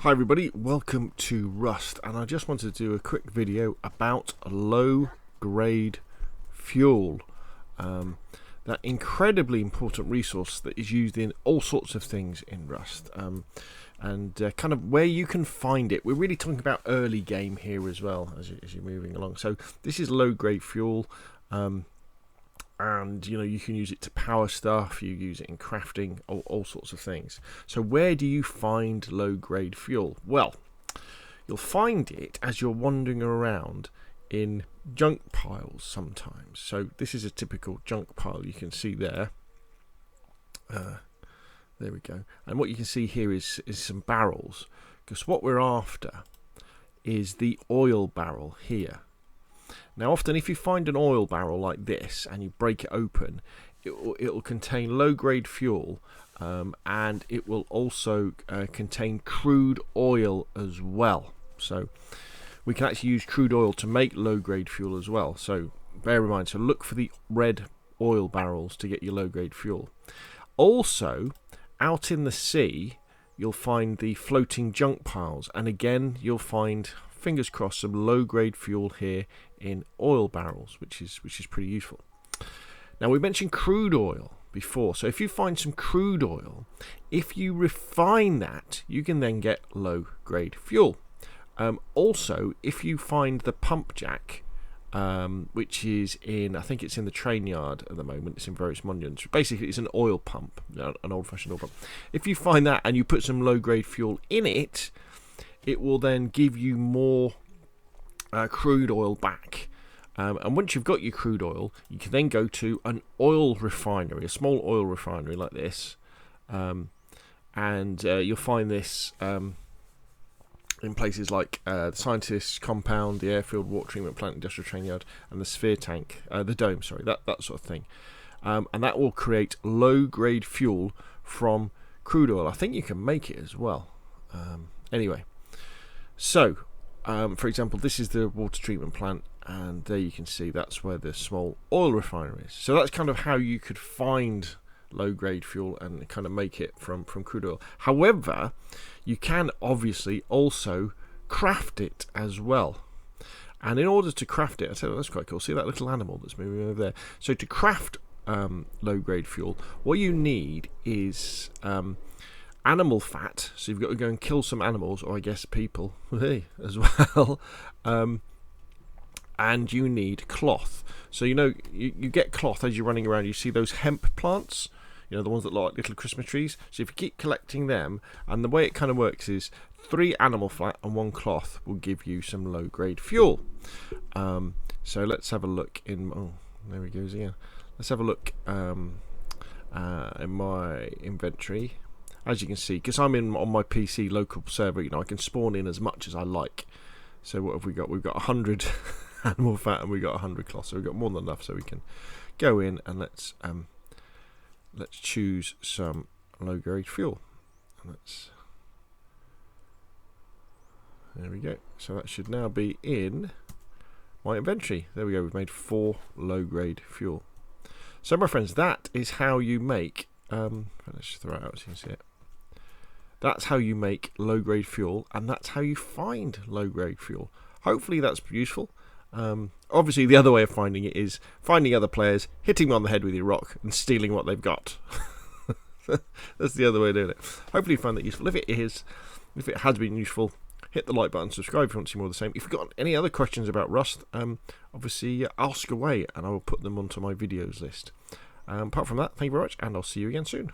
Hi everybody, welcome to Rust, and I just wanted to do a quick video about low grade fuel, that incredibly important resource that is used in all sorts of things in Rust, and kind of where you can find it. We're really talking about early game here as well as you're moving along. So this is low grade fuel, and you can use it to power stuff, you use it in crafting, all sorts of things. So where do you find low grade fuel? Well, you'll find it as you're wandering around in junk piles sometimes. So this is a typical junk pile, you can see there. There we go. And what you can see here is some barrels, because what we're after is the oil barrel here. Now often if you find an oil barrel like this and you break it open, it will contain low grade fuel, and it will also contain crude oil as well. So we can actually use crude oil to make low grade fuel as well. So bear in mind, so look for the red oil barrels to get your low grade fuel. Also out in the sea you'll find the floating junk piles, and again you'll find, fingers crossed, some low grade fuel here in oil barrels, which is pretty useful. Now we mentioned crude oil before, so if you find some crude oil, if you refine that, you can then get low grade fuel. Also, if you find the pump jack, which is in, I think it's in the train yard at the moment, it's in various monuments. Basically it's an oil pump, an old-fashioned oil pump. If you find that and you put some low grade fuel in it, it will then give you more crude oil back, and once you've got your crude oil, you can then go to an oil refinery, a small oil refinery like this, and you'll find this in places like the Scientists Compound, the Airfield Water Treatment Plant, Industrial Train Yard, and the Sphere Tank, the Dome, sorry, that sort of thing, and that will create low grade fuel from crude oil. I think you can make it as well. Anyway, so for example, this is the water treatment plant, and there you can see that's where the small oil refinery is. So that's kind of how you could find low grade fuel and kind of make it from crude oil. However, you can obviously also craft it as well, and in order to craft it, I tell you, that's quite cool. See that little animal that's moving over there? So to craft low grade fuel, what you need is animal fat. So you've got to go and kill some animals, or I guess people as well, and you need cloth. So you get cloth as you're running around. You see those hemp plants, the ones that look like little Christmas trees. So if you keep collecting them, and the way it kind of works is 3 animal fat and 1 cloth will give you some low grade fuel. So let's have a look in, oh, there he goes again. Let's have a look in my inventory. As you can see, because I'm on my PC local server, I can spawn in as much as I like. So what have we got? We've got 100 animal fat and we've got 100 cloth, so we've got more than enough. So we can go in and let's choose some low grade fuel. And there we go. So that should now be in my inventory. There we go. We've made 4 low grade fuel. So my friends, that is how you make. Let's just throw it out so you can see it. That's how you make low grade fuel, and that's how you find low grade fuel. Hopefully that's useful. Obviously the other way of finding it is finding other players, hitting them on the head with your rock and stealing what they've got. That's the other way of doing it. Hopefully you find that useful. If it has been useful, hit the like button, subscribe if you want to see more of the same. If you've got any other questions about Rust, obviously ask away and I will put them onto my videos list. Apart from that, thank you very much, and I'll see you again soon.